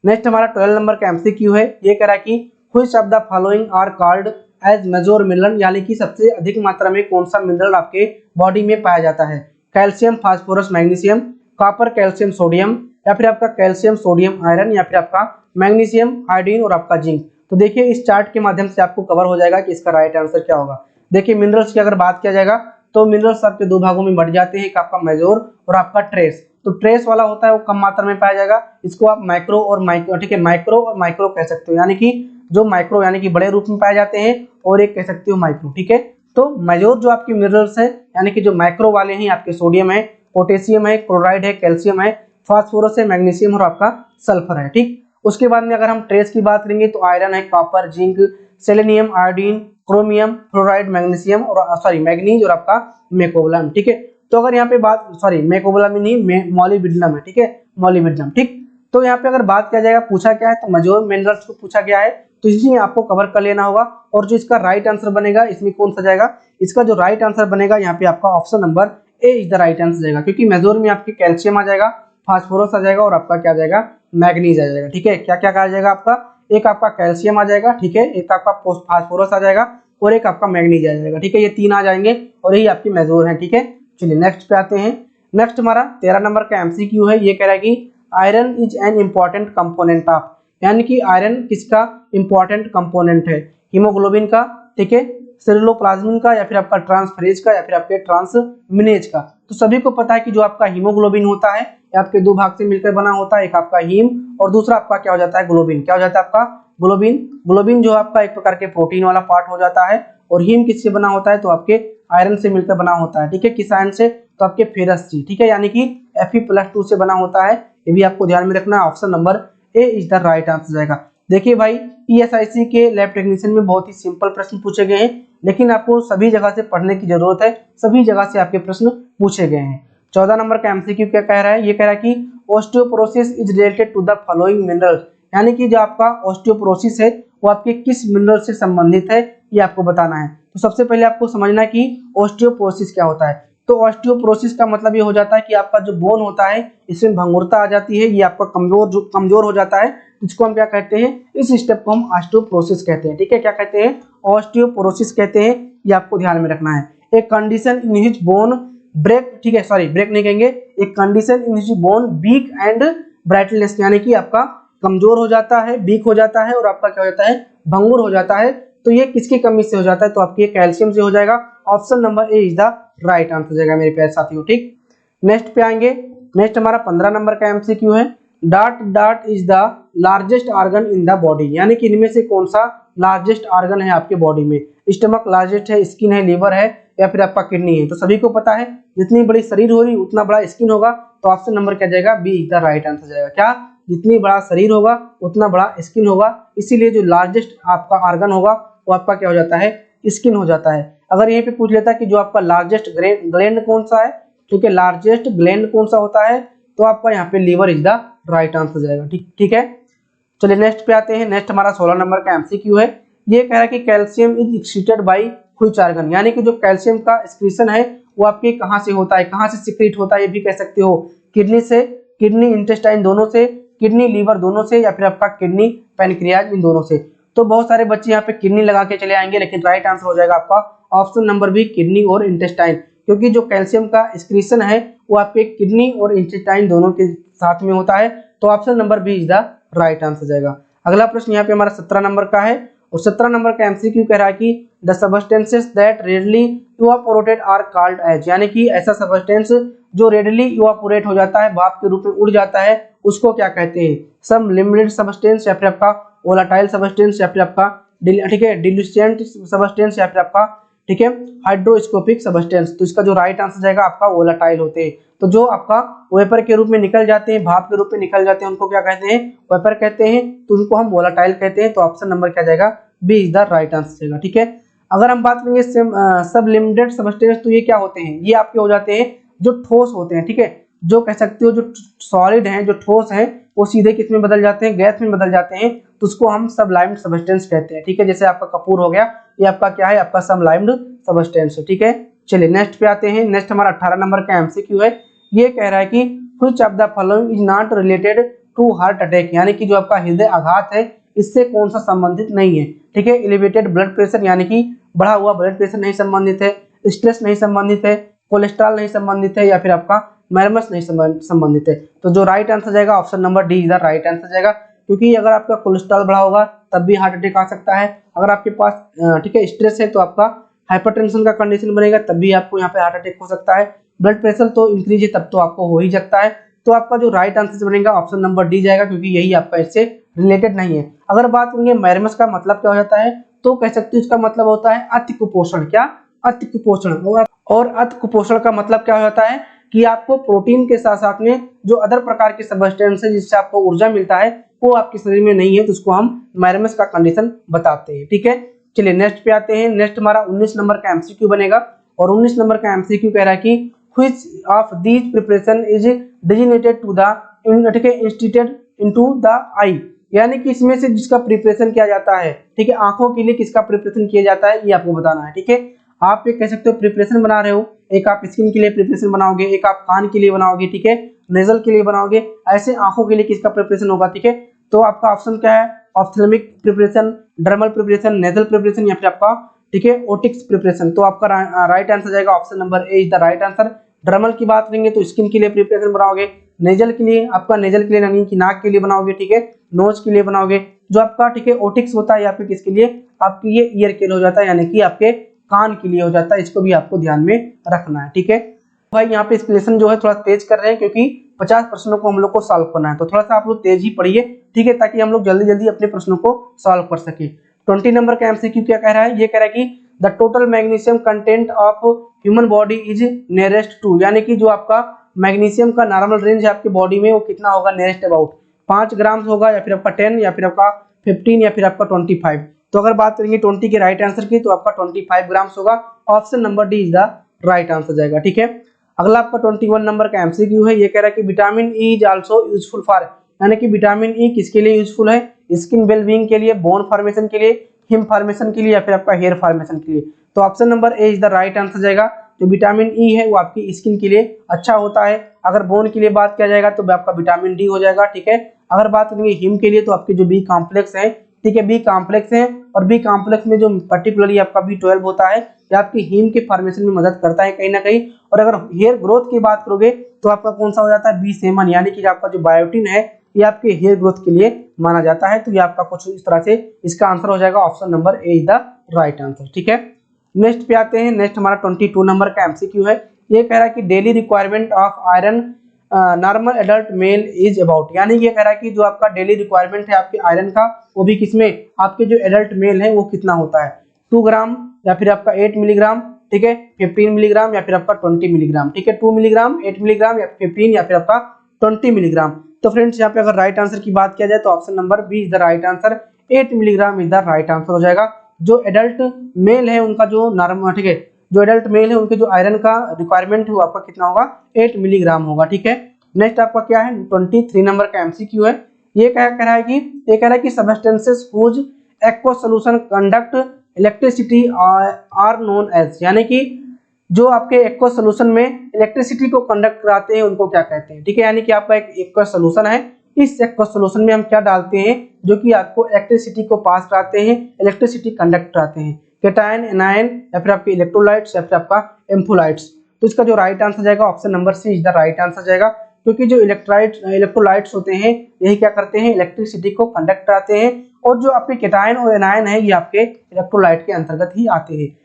नेक्स्ट हमारा 12 नंबर का एमसीक्यू है। ये कह रहा है कि which of the following are called as major mineral, यानी कि सबसे अधिक मात्रा में कौन सा मिनरल आपके बॉडी में पाया जाता है। Calcium, phosphorus, magnesium, copper, calcium, sodium, या फिर आपका कैल्शियम, सोडियम, आयरन, या फिर आपका मैग्नीशियम, आयोडीन और आपका जिंक। तो देखिए इस चार्ट के माध्यम से आपको कवर हो जाएगा कि इसका राइट आंसर क्या होगा। देखिए मिनरल्स की अगर बात किया जाएगा तो मिनरल्स आपके दो भागों में बढ़ जाते हैं, एक आपका मेजोर और आपका ट्रेस। तो ट्रेस वाला होता है वो कम मात्रा में पाया जाएगा, इसको आप माइक्रो और माइक्रो, ठीक है, माइक्रो और माइक्रो कह सकते हो, यानी कि जो माइक्रो यानी कि बड़े रूप में पाए जाते हैं, और एक कह सकते हो माइक्रो, ठीक है। तो मेजोर जो आपके मिनरल्स है, यानी कि जो माइक्रो वाले हैं, आपके सोडियम है, पोटेशियम है, क्लोराइड है, कैल्शियम है, फास्फोरस है, मैग्नीशियम और आपका सल्फर है, ठीक। उसके बाद में अगर हम ट्रेस की बात करेंगे तो आयरन है, copper, zinc, selenium, iodine, chromium, fluoride, magnesium और सॉरी मैग्नीज और आपका मेकोबोलाम, ठीक है। तो अगर यहाँ पे बात सॉरी मेकोबोलाम नहीं मॉलिब्डेनम है, ठीक है, मॉलिब्डेनम, ठीक। तो यहाँ पे अगर बात किया जाएगा पूछा क्या है, तो मेजर मिनरल्स को पूछा गया है, तो इसलिए आपको कवर कर लेना होगा। और जो इसका राइट आंसर बनेगा इसमें कौन सा जाएगा, इसका जो राइट आंसर बनेगा यहाँ पे आपका option number A is the right answer जाएगा, क्योंकि मेजोर में आपके कैल्शियम आ जाएगा, फास्फोरस आ जाएगा और आपका क्या आ जाएगा, मैग्नीज आ जाएगा, ठीक है। क्या क्या आ जाएगा आपका, एक आपका कैल्शियम आ जाएगा, ठीक है, एक आपका फास्फोरस आ जाएगा और एक आपका मैग्नीज आ जाएगा, ठीक है, ये तीन आ जाएंगे और यही आपकी मेजोर है, ठीक है। चलिए नेक्स्ट पे आते हैं। नेक्स्ट हमारा 13 नंबर का एमसीक्यू है। ये कह रहा है कि iron is an important component of, यानी कि आयरन किसका इंपॉर्टेंट कंपोनेंट है, हीमोग्लोबिन का, ठीक है, सेलुलोप्लाज्मिन का, या फिर आपका ट्रांसफरेज का, या फिर आपके ट्रांसमिनेज का। तो सभी को पता है कि जो आपका हीमोग्लोबिन होता है ये आपके दो भाग से मिलकर बना होता है, एक आपका हीम और दूसरा आपका क्या हो जाता है, ग्लोबिन। क्या हो जाता है आपका, ग्लोबिन। ग्लोबिन जो आपका एक प्रकार के प्रोटीन वाला पार्ट हो जाता है, और हीम किससे बना होता है, तो आपके आयरन से मिलकर बना होता है, ठीक है। किस आयरन से, तो आपके फेरस से, ठीक है, यानी कि Fe+2 से बना होता है। ये भी आपको ध्यान में रखना है, option number A is the right answer जाएगा। देखिए भाई ESIC के लैब टेक्नीशियन में बहुत ही सिंपल प्रश्न पूछे गए हैं, लेकिन आपको सभी जगह से पढ़ने की जरूरत है, सभी जगह से आपके प्रश्न पूछे गए हैं। 14 नंबर का एमसीक्यू क्या कह रहा है, ये कह रहा है कि osteoporosis is related to the following minerals, यानी कि जो आपका ऑस्टियोपोरोसिस है वो आपके किस मिनरल से संबंधित है, ये आपको बताना है। तो सबसे पहले आपको समझना है कि ऑस्टियोपोरोसिस क्या होता है। तो ऑस्टियोपोरोसिस का मतलब ये हो जाता है कि आपका जो बोन होता है इसमें भंगुरता आ जाती है, ये आपका कमजोर हो जाता है, इसको हम क्या कहते हैं, इस स्टेप को हम ऑस्टियोपोरोसिस कहते हैं, ठीक है। क्या कहते हैं, ऑस्टियोपोरोसिस कहते हैं, ये आपको ध्यान में रखना है। एक condition in which bone break, ठीक है, सॉरी ब्रेक नहीं कहेंगे, एक condition in which bone weak and brightness, यानी कि आपका कमजोर हो जाता है, वीक हो जाता है और आपका क्या हो जाता है, भंगुर हो जाता है। तो ये किसकी कमी से हो जाता है, तो आपकी ये कैल्शियम से हो जाएगा। Option number A is the right answer हो जाएगा मेरे प्यारे साथियों। ठीक, नेक्स्ट पे आएंगे। नेक्स्ट हमारा 15 नंबर का एमसीक्यू है, dart dart is the largest organ in the body, यानी कि इनमें से कौन सा लार्जेस्ट ऑर्गन है आपके बॉडी में। स्टमक लार्जेस्ट है, स्किन है, लीवर है या फिर आपका किडनी है। तो सभी को पता है जितनी बड़ी शरीर होगी उतना बड़ा स्किन होगा। तो ऑप्शन नंबर क्या जाएगा, B is the right answer जाएगा। क्या, जितनी बड़ा शरीर होगा उतना बड़ा स्किन होगा, इसीलिए जो लार्जेस्ट आपका ऑर्गन होगा वो आपका क्या हो जाता है, स्किन हो जाता है। अगर यहीं पे पूछ लेता है कि जो आपका लार्जेस्ट ग्लैंड कौन सा है, ठीक है, लार्जेस्ट ग्लैंड कौन सा होता है, तो आपका यहाँ पे liver is the right answer जाएगा। ठीक ठीक है, चलिए नेक्स्ट पे आते हैं। नेक्स्ट हमारा 16 नंबर का एमसीक्यू है। ये कह रहा है कि calcium is excreted by which organ, यानी कि जो कैल्शियम का एक्सक्रीशन है वो आपके कहाँ से होता है, कहाँ से सीक्रेट होता है, ये भी कह सकते हो। किडनी से, किडनी इंटेस्टाइन दोनों से, किडनी लीवर दोनों से, या फिर आपका किडनी पैनक्रियाज इन दोनों से। तो बहुत सारे बच्चे यहाँ पे किडनी लगा के चले आएंगे, लेकिन राइट आंसर हो जाएगा आपका ऑप्शन नंबर बी, किडनी और इंटेस्टाइन, क्योंकि जो कैल्शियम का एक्सक्रीशन है वो आपके किडनी और इंटेस्टाइन दोनों के साथ में होता है। तो option number B is the right answer जाएगा। अगला प्रश्न यहाँ पे हमारा 17 नंबर का है, और 17 नंबर का एमसीक्यू कह रहा है कि the substances that readily evaporated are called as, यानी कि ऐसा सबस्टेंस जो रेडली इवापोरेट हो जाता है, भाप के रूप में उड़ जाता है, उसको क्या कहते हैं। सम लिमिटेड सबस्टेंस, या फिर आपका वोलाटाइल सबस्टेंस, या फिर आपका ठीक है डिल्यूसेंट सबस्टेंस, या फिर आपका ठीक है हाइड्रोस्कोपिक सबस्टेंस। तो इसका जो राइट आंसर जाएगा आपका वोलाटाइल होते हैं। तो जो आपका वेपर के रूप में निकल जाते हैं, भाप के रूप में निकल जाते हैं, उनको क्या कहते हैं, वेपर कहते हैं। तो उनको हम वोलाटाइल कहते हैं। तो ऑप्शन नंबर क्या जाएगा, B is the right answer जाएगा। ठीक है, अगर हम बात करेंगे सब लिमिटेड सबस्टेंस, तो ये क्या होते हैं, ये आपके हो जाते हैं जो ठोस होते हैं। ठीक है, जो कह सकते हो जो सॉलिड हैं, जो ठोस हैं, वो सीधे किस में बदल जाते हैं, गैस में बदल जाते हैं। तो उसको हम सबलाइम्ड सबस्टेंस कहते हैं। ठीक है, जैसे आपका कपूर हो गया, ये आपका क्या है, आपका सबलाइम्ड सबस्टेंस है। ठीक है, चलिए नेक्स्ट पे आते हैं। नेक्स्ट हमारा 18 नंबर का एमसीक्यू है। ये कह रहा है कि which of the following is not related to heart attack, यानी कि जो आपका हृदय आघात है इससे कौन सा संबंधित नहीं है। ठीक है, एलिवेटेड ब्लड प्रेशर, यानी कि बढ़ा हुआ ब्लड प्रेशर नहीं संबंधित है, स्ट्रेस नहीं संबंधित है, कोलेस्ट्रॉल नहीं संबंधित है, या फिर आपका मैरमस नहीं संबंधित है। तो जो राइट आंसर जाएगा option number D is the right answer जाएगा, क्योंकि अगर आपका कोलेस्ट्रॉल बढ़ा होगा तब भी हार्ट अटैक आ सकता है। अगर आपके पास ठीक है स्ट्रेस है तो आपका हाइपरटेंशन का कंडीशन बनेगा, तब भी आपको यहाँ पे हार्ट अटैक हो सकता है। ब्लड प्रेशर तो इंक्रीज है तब तो आपको हो ही सकता है। तो आपका जो राइट आंसर बनेगा ऑप्शन नंबर डी जाएगा, क्योंकि यही आपका इससे रिलेटेड नहीं है। अगर बात करेंगे मैरमस का मतलब क्या हो जाता है, तो कह सकते हो इसका मतलब होता है अति कुपोषण। क्या, अति कुपोषण। और अति कुपोषण का मतलब क्या हो जाता है कि आपको प्रोटीन के साथ साथ में जो अदर प्रकार के सबस्टेंस है जिससे आपको ऊर्जा मिलता है वो आपके शरीर में नहीं है, तो उसको हम मैरमस का कंडीशन बताते हैं। ठीक है, चलिए नेक्स्ट पे आते हैं। नेक्स्ट हमारा 19 नंबर का एमसीक्यू बनेगा, और 19 नंबर का एमसीक्यू कह रहा है कि which of these preparation is designated to the instituted into the eye, यानी कि इसमें से जिसका प्रिपरेशन किया जाता है, ठीक है, आंखों के लिए किसका प्रिपरेशन किया जाता है ये आपको बताना है। ठीक है, आप ये कह सकते हो प्रिपरेशन बना रहे हो, एक आप स्किन के लिए प्रिपरेशन बनाओगे, एक आप कान के लिए बनाओगे, ठीक है, नेजल के लिए बनाओगे, ऐसे आंखों के लिए किसका प्रिपरेशन होगा। ठीक है, तो आपका ऑप्शन क्या है, ophthalmic preparation, dermal preparation, nasal preparation, या फिर आपका ठीक है ओटिक्स प्रिपरेशन। तो आपका राइट आंसर जाएगा option number A is the right answer. Dermal की बात करेंगे तो स्किन के लिए प्रिपरेशन बनाओगे, नेजल के लिए आपका नेजल के लिए यानी कि नाक के लिए बनाओगे, ठीक है, नोज के लिए बनाओगे। जो आपका ठीक है ओटिक्स होता है या फिर किसके लिए, आपकी ये ईयर के लिए हो जाता है, यानी कि आपके कान के लिए हो जाता है। इसको भी आपको ध्यान में रखना है। ठीक है भाई, यहाँ पे एक्सप्लेनेशन जो है थोड़ा तेज कर रहे हैं क्योंकि 50 प्रश्नों को हम लोग को सॉल्व करना है, तो थोड़ा सा आप लोग तेज ही पढ़िए, ठीक है, ताकि हम लोग जल्दी जल्दी अपने प्रश्नों को सॉल्व कर सके। 20 नंबर का एमसीक्यू क्या कह रहा है, ये कह रहा है कि the total magnesium content of human body is nearest to, यानी कि जो आपका मैग्नीशियम का नॉर्मल रेंज है आपके बॉडी में वो कितना होगा, नियरेस्ट अबाउट 5 ग्राम होगा, या फिर आपका 10, या फिर आपका 15, या फिर आपका 25। तो अगर बात करेंगे 20 के राइट आंसर की तो आपका 25 ग्राम होगा। Option number D is the right answer जाएगा। ठीक है, अगला आपका 21 नंबर का एमसीक्यू है, ये कह रहा है कि vitamin E is also useful for, यानी कि विटामिन ई किसके लिए यूजफुल है, स्किन वेलबींग के लिए, बोन फॉर्मेशन के लिए, हिम फॉर्मेशन के लिए, या फिर आपका हेयर फॉर्मेशन के लिए। तो option number A is the right answer जाएगा। जो विटामिन ई है वो आपकी स्किन के लिए अच्छा होता है। अगर बोन के लिए बात किया जाएगा तो आपका विटामिन डी हो जाएगा। ठीक है, अगर बात करेंगे हिम के लिए तो आपके जो बी कॉम्प्लेक्स है, ठीक है, बी कॉम्प्लेक्स है, और बी कॉम्प्लेक्स में जो पर्टिकुलरली आपका B12 होता है ये आपकी हिम के फॉर्मेशन में मदद करता है कहीं ना कहीं। और अगर हेयर ग्रोथ की बात करोगे तो आपका कौन सा हो जाता है, B7, यानी कि आपका जो बायोटिन है ये आपके हेयर ग्रोथ के लिए माना जाता है। तो ये आपका कुछ इस तरह से इसका आंसर हो जाएगा, option number A is the right answer. ठीक है, नेक्स्ट पे आते हैं। नेक्स्ट हमारा 22 नंबर का एमसीक्यू है। ये कह रहा है कि daily requirement of iron normal adult mail is about, यानी ये कह रहा है कि जो आपका डेली रिक्वायरमेंट है आपके आयरन का, वो भी किसमें, आपके जो एडल्ट मेल है वो कितना होता है, 2 ग्राम या फिर आपका 8 मिलीग्राम, ठीक है, 15 मिलीग्राम या फिर आपका 20 मिलीग्राम। ठीक है, 2 मिलीग्राम, 8 मिलीग्राम या 15 या फिर आपका 20 मिलीग्राम। तो फ्रेंड्स यहाँ पे अगर राइट आंसर की बात किया जाए तो option number B is the right answer, 8 milligram is the right answer हो जाएगा। जो एडल्ट मेल है उनका जो नॉर्मल, ठीक है, जो एडल्ट मेल है उनके जो आयरन का रिक्वायरमेंट है वो आपका कितना होगा, 8 मिलीग्राम होगा। ठीक है, नेक्स्ट आपका क्या है, 23 नंबर का एमसीक्यू है। ये क्या कह रहा है कि ये कह रहा है कि substances whose aqua solution conduct electricity are known as, यानी कि जो आपके एक्वा सॉल्यूशन में इलेक्ट्रिसिटी को कंडक्ट कराते हैं उनको क्या कहते हैं। ठीक है, यानी कि आपका एक एक्वा सॉल्यूशन है, इस एक्वा सॉल्यूशन में हम क्या डालते हैं जो कि आपको इलेक्ट्रिसिटी को पास कराते हैं, इलेक्ट्रिसिटी कंडक्ट कराते हैं, कैटायन, एनायन या फिर आपके इलेक्ट्रोलाइट्स या फिर आपका एम्फोलाइट्स। तो इसका जो राइट आंसर जाएगा option number C is the right answer जाएगा, क्योंकि जो इलेक्ट्रोलाइट्स होते हैं यही क्या करते हैं, इलेक्ट्रिसिटी को कंडक्ट कराते हैं, और जो आपके कैटायन और एनायन है ये आपके इलेक्ट्रोलाइट के अंतर्गत ही आते हैं।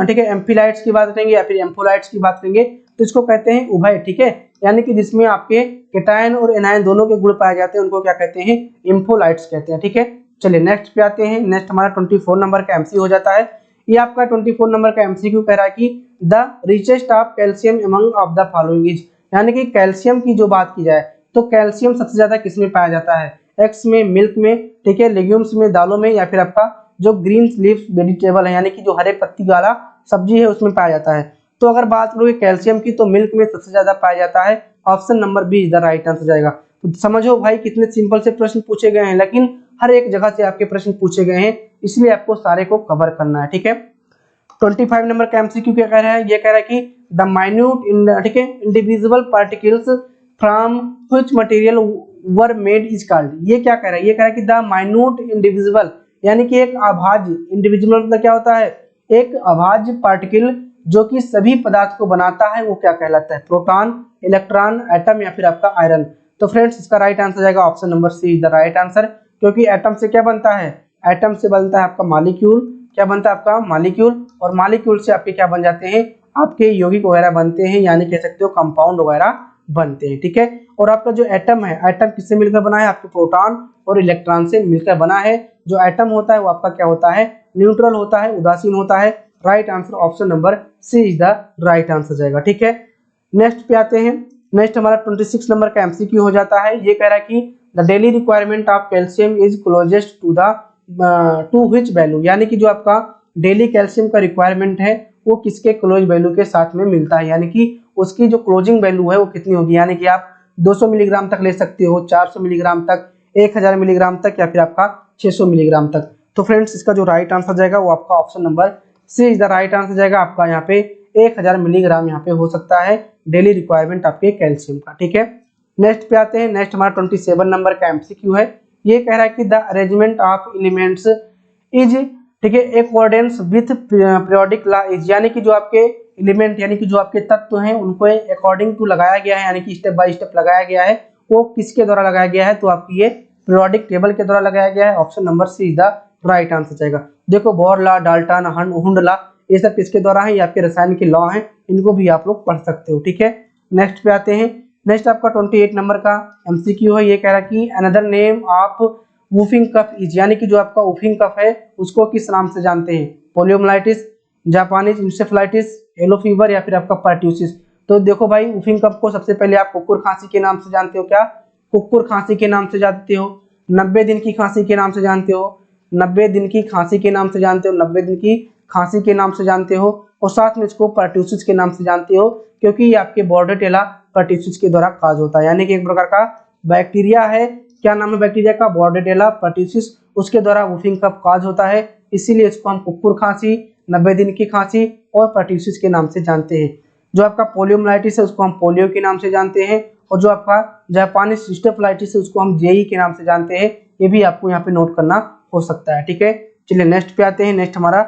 ठीक है, एम्फीलाइट्स की बात करेंगे या फिर एम्फोलाइट्स की बात करेंगे तो इसको कहते हैं उभय। ठीक है, यानी कि जिसमें आपके कैटायन और एनायन दोनों के गुण पाए जाते हैं उनको क्या कहते हैं, एम्फोलाइट्स कहते हैं। ठीक है, चलिए नेक्स्ट पे आते हैं। नेक्स्ट हमारा 24 नंबर का एमसी हो जाता है। ये आपका 24 नंबर का एमसीक्यू कह रहा है कि the richest of calcium among of the following is, यानी कि कैल्शियम की जो बात की जाए तो कैल्शियम सबसे ज्यादा किसमें पाया जाता है, एग्स में, मिल्क में, ठीक है, लेग्यूम्स में, दालों में, या फिर आपका जो ग्रीन लीव्स वेजिटेबल है यानी कि जो हरे पत्ती वाला सब्जी है उसमें पाया जाता है। तो अगर बात करोगे कैल्शियम की तो मिल्क में सबसे ज्यादा पाया जाता है, option number B is the right answer जाएगा। तो समझो भाई कितने सिंपल से प्रश्न पूछे गए हैं, लेकिन हर एक जगह से आपके प्रश्न पूछे गए हैं, इसलिए आपको सारे को कवर करना है। ठीक है, 25 नंबर का एमसीक्यू क्या कह रहा है, ये कह रहा है कि द माइन्यूट, ठीक है, individual particles from which material were made is called. ये क्या कह रहा है, ये कह रहा है कि द माइन्यूट इंडिविजुअल, यानी कि एक अभाज्य, इंडिविजुअल मतलब क्या होता है, एक अभाज्य पार्टिकल जो कि सभी पदार्थ को बनाता है वो क्या कहलाता है, प्रोटॉन, इलेक्ट्रॉन, एटम या फिर आपका आयरन। तो फ्रेंड्स इसका राइट आंसर जाएगा option number see the right answer, क्योंकि एटम से क्या बनता है, एटम से बनता है आपका मॉलिक्यूल, क्या बनता है आपका मॉलिक्यूल, और मॉलिक्यूल से आपके क्या बन जाते हैं, आपके यौगिक वगैरह बनते हैं, यानी कह सकते हो कंपाउंड वगैरह बनते हैं। ठीक है, और आपका जो एटम है, एटम किससे मिलकर बना है, आपके प्रोटॉन और इलेक्ट्रॉन से मिलकर बना है। जो एटम होता है वो आपका क्या होता है, न्यूट्रल होता है, उदासीन होता है। Right answer option number C is the right answer जाएगा। ठीक है, नेक्स्ट पे आते हैं। नेक्स्ट हमारा 26 नंबर का एमसीक्यू हो जाता है। ये कह रहा है कि the daily requirement of calcium is closest to the to which value, यानी कि जो आपका डेली कैल्शियम का रिक्वायरमेंट है वो किसके क्लोज वैल्यू के साथ में मिलता है, यानी कि उसकी जो क्लोजिंग वैल्यू है वो कितनी होगी, यानी कि आप 200 मिलीग्राम तक ले सकते हो, 400 मिलीग्राम तक, 1000 मिलीग्राम तक, या फिर आपका 600 मिलीग्राम तक। तो फ्रेंड्स इसका जो राइट आंसर जाएगा वो आपका option number C is the right answer जाएगा। आपका यहाँ पे 1000 मिलीग्राम यहाँ पे हो सकता है डेली रिक्वायरमेंट आपके कैल्शियम का। ठीक है, नेक्स्ट पे आते हैं। नेक्स्ट हमारा 27 नंबर का एमसीक्यू है। ये कह रहा है कि the arrangement of elements is, ठीक है, accordance with periodic law is, यानी कि जो आपके एलिमेंट यानी कि जो आपके तत्व हैं उनको अकॉर्डिंग टू लगाया गया है, यानी कि स्टेप बाय स्टेप लगाया गया है, वो किसके द्वारा लगाया गया है, तो आपकी ये पीरियोडिक टेबल के द्वारा लगाया गया है। Option number C is the right answer जाएगा। देखो बोर लॉ, डाल्टन, हुंड लॉ, ये सब किसके द्वारा है, ये आपके रसायन के लॉ हैं, इनको भी आप लोग पढ़ सकते हो। ठीक है, नेक्स्ट पे आते हैं। नेक्स्ट आपका 28 नंबर का एमसीक्यू है। ये कह रहा है कि another name of whooping cough is, यानी कि जो आपका वूफिंग कफ है उसको किस नाम से जानते हैं, poliomyelitis, Japanese encephalitis, yellow fever या फिर आपका पर्ट्यूसिस। तो देखो भाई वूफिंग कफ को सबसे पहले आप कुकुर खांसी के नाम से जानते हो, क्या कुकुर खांसी के नाम से जानते हो, 90 दिन की खांसी के नाम से जानते हो, 90 दिन की खांसी के नाम से जानते हो, 90 दिन की खांसी के नाम से जानते हो, और साथ में इसको पर्ट्यूसिस के नाम से जानते हो, क्योंकि ये आपके बॉर्डेटेला पर्ट्यूसिस के द्वारा काज होता है, यानी कि एक प्रकार का बैक्टीरिया है। क्या नाम है बैक्टीरिया का, बॉर्डेटेला पर्ट्यूसिस, उसके द्वारा वूफिंग कफ काज होता है, इसीलिए इसको हम कुकुर खांसी, 90 दिन की खांसी और पर्ट्यूसिस के नाम से जानते हैं। जो आपका पोलियोमाइलिटिस है उसको हम पोलियो के नाम से जानते हैं, और जो आपका जापानी इंसेफेलाइटिस है उसको हम जेई के नाम से जानते हैं। ये भी आपको यहाँ पे नोट करना हो सकता है। ठीक है, चलिए नेक्स्ट पे आते हैं। नेक्स्ट हमारा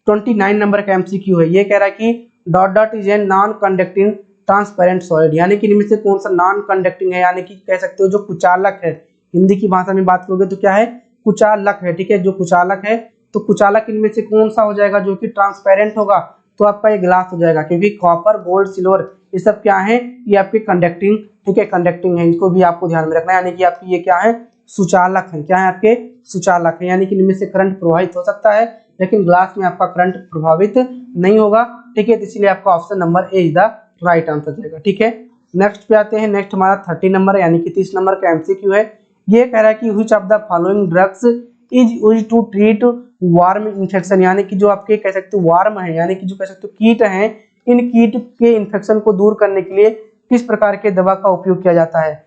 29 नंबर का एमसीक्यू है। ये कह रहा है कि dot dot is a non conducting transparent solid, यानी कि इनमें से कौन सा नॉन कंडक्टिंग है, यानी कि कह सकते हो जो कुचालक है, हिंदी की भाषा में बात करोगे तो क्या है, कुचालक है। ठीक है, जो कुचालक है, तो कुचालक इनमें से कौन सा हो जाएगा जो कि ट्रांसपेरेंट होगा, तो आपका ये ग्लास हो जाएगा, क्योंकि कॉपर, गोल्ड, सिल्वर ये सब क्या है, ये आपके कंडक्टिंग, ठीक है, कंडक्टिंग है, इनको भी आपको ध्यान में रखना है। यानी कि आपकी ये क्या है, सुचालक है, क्या है आपके, सुचालक है, यानी कि इनमें से करंट प्रवाहित हो सकता है, लेकिन ग्लास में आपका करंट प्रभावित नहीं होगा। ठीक है, तो इसलिए आपका option number A is the right answer जाएगा। ठीक है, नेक्स्ट पे आते हैं। नेक्स्ट हमारा 30 नंबर यानी कि 30 नंबर का एमसीक्यू है। ये कह रहा है कि which of the following drugs is used to treat worm infection, यानी कि जो आपके कह सकते हो वार्म है, यानी कि जो कह सकते हो कीट हैं, इन कीट के इन्फेक्शन को दूर करने के लिए किस प्रकार के दवा का उपयोग किया जाता है,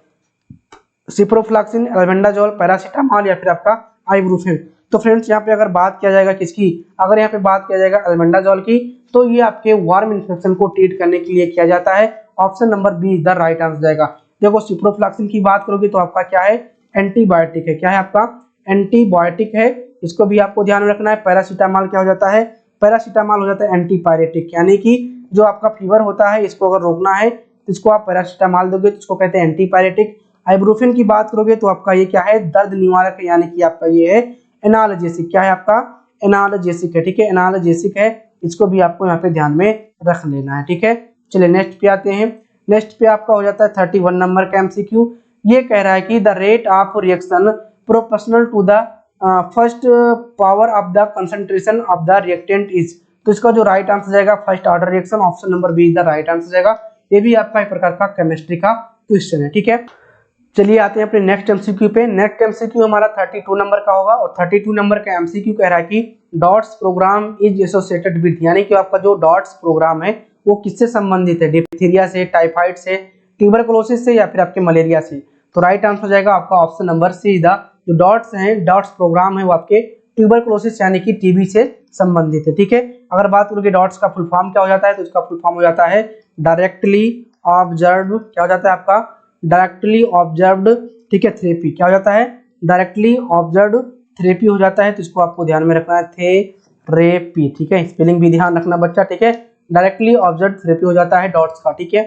सिप्रोफ्लॉक्सिन, एल्बेंडाजोल, पैरासीटामोल या फिर आपका आइब्रूफेन। तो फ्रेंड्स यहाँ पे अगर बात किया जाएगा किसकी, अगर यहाँ पे बात किया जाएगा एल्बेंडाजोल की, तो ये आपके वार्म इन्फेक्शन को ट्रीट करने के लिए किया जाता है। Option number B is the right answer जाएगा। देखो सिप्रोफ्लॉक्सिन की बात करोगे तो आपका क्या है, एंटीबायोटिक है, क्या है आपका, एंटीबायोटिक है, इसको भी आपको ध्यान रखना है। पैरासीटामोल क्या हो जाता है, पैरासीटामोल हो जाता है एंटीपायरेटिक, यानी कि जो आपका फीवर होता है इसको अगर रोकना है तो इसको आप पैरासीटामोल दोगे तो इसको कहते हैं एंटीपायरेटिक। आइब्रूफिन की बात करोगे तो आपका ये क्या है, दर्द निवारक है, यानी कि आपका ये है एनाल्जेसिक, क्या है आपका, एनाल्जेसिक है। ठीक है, एनाल्जेसिक है, इसको भी आपको यहाँ पे ध्यान में रख लेना है। ठीक है, चलिए नेक्स्ट पे आते हैं। नेक्स्ट पे आपका हो जाता है 31 नंबर का एमसीक्यू। ये कह रहा है कि the rate of reaction proportional to the first power of the concentration of the reactant is, तो इसका जो राइट आंसर जाएगा first order reaction, option number B is the right answer जाएगा। ये भी आपका एक प्रकार का केमिस्ट्री का क्वेश्चन है। ठीक है, चलिए आते हैं अपने नेक्स्ट एमसीक्यू पे। नेक्स्ट एमसीक्यू हमारा 32 नंबर का होगा और 32 नंबर का एमसीक्यू कह रहा है कि DOTS program is associated with, यानी कि आपका जो डॉट्स प्रोग्राम है वो किससे संबंधित है, डिप्थीरिया से, टाइफाइड से, ट्यूबरकुलोसिस से या फिर आपके मलेरिया से। तो राइट आंसर जाएगा आपका ऑप्शन नंबर सी द, जो डॉट्स हैं, डॉट्स प्रोग्राम है वो आपके ट्यूबरकुलोसिस यानी कि टीबी से संबंधित है। ठीक है, अगर बात करोगे डॉट्स का फुल फॉर्म क्या हो जाता है, तो इसका फुल फॉर्म हो जाता है डायरेक्टली ऑब्जर्व्ड, क्या हो जाता है आपका, डायरेक्टली ऑब्जर्व्ड, ठीक है, थेरेपी, क्या हो जाता है, डायरेक्टली ऑब्जर्व्ड थेरेपी हो जाता है। तो इसको आपको ध्यान में रखना है, थेरेपी। ठीक है, स्पेलिंग भी ध्यान रखना बच्चा। ठीक है, डायरेक्टली ऑब्जर्व्ड थेरेपी हो जाता है डॉट्स का। ठीक है,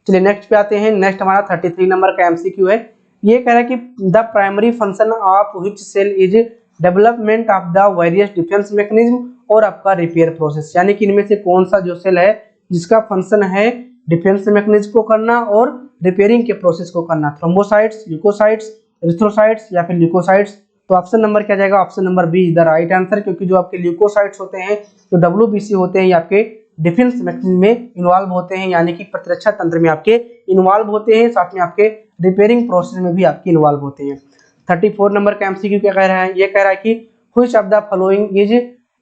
चलिए नेक्स्ट पे आते हैं। नेक्स्ट हमारा 33 नंबर का एमसीक्यू है। ये कह रहा है कि the primary function of which cell is development of the various defence mechanism और आपका रिपेयर प्रोसेस, यानी कि इनमें से कौन सा जो सेल है जिसका फंक्शन है डिफेंस मैकेनिज्म को करना और रिपेयरिंग के प्रोसेस को करना, थ्रोम्बोसाइट्स, ल्यूकोसाइट्स, एरिथ्रोसाइट्स या फिर ल्यूकोसाइट्स। तो ऑप्शन नंबर क्या जाएगा, option number B is the right answer, क्योंकि जो आपके ल्यूकोसाइट्स होते हैं, जो डब्ल्यूबीसी होते हैं, ये आपके डिफेंस मैकेनिज्म में इन्वॉल्व होते हैं, यानी कि प्रतिरक्षा तंत्र में आपके इन्वॉल्व होते हैं, साथ में आपके रिपेयरिंग प्रोसेस में भी आपके इन्वॉल्व होते हैं। 34 नंबर का एमसीक्यू क्या कह रहा है, ये कह रहा है कि which of the following is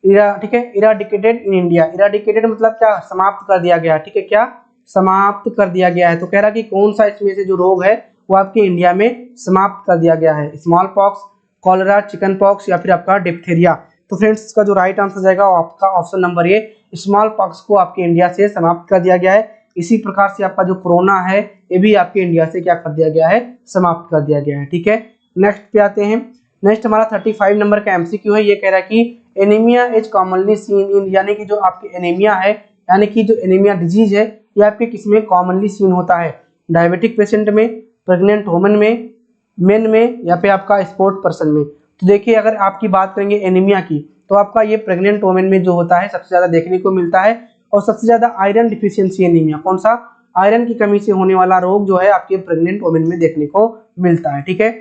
ठीक है, इराडिकेटेड इन इंडिया। इराडिकेटेड मतलब क्या, समाप्त कर दिया गया। ठीक है, क्या समाप्त कर दिया गया है। तो कह रहा है कि कौन सा इसमें से जो रोग है वो आपके इंडिया में समाप्त कर दिया गया है, small pox, cholera, chicken pox या फिर आपका डिप्थीरिया। तो फ्रेंड्स इसका जो राइट आंसर जाएगा आपका ऑप्शन नंबर ए, स्मॉल पॉक्स को आपके इंडिया से समाप्त कर दिया गया है। इसी प्रकार से आपका जो कोरोना है ये भी आपके इंडिया से क्या कर दिया गया है, समाप्त कर दिया गया है। ठीक है, नेक्स्ट पे आते हैं। नेक्स्ट हमारा 35 नंबर का एमसीक्यू है। ये कह रहा है कि anaemia is commonly seen in, यानी कि जो आपके एनीमिया है, यानी कि जो एनीमिया डिजीज है ये आपके किसमें कॉमनली सीन होता है, डायबिटिक पेशेंट में, प्रेग्नेंट वुमेन में, मेन में या फिर आपका स्पोर्ट पर्सन में। तो देखिए अगर आपकी बात करेंगे एनीमिया की, तो आपका ये प्रेग्नेंट वुमेन में जो होता है सबसे ज्यादा देखने को मिलता है, और सबसे ज्यादा आयरन डिफिशियंसी एनीमिया, कौन सा, आयरन की कमी से होने वाला रोग जो है आपके प्रेग्नेंट वुमेन में देखने को मिलता है। ठीक है,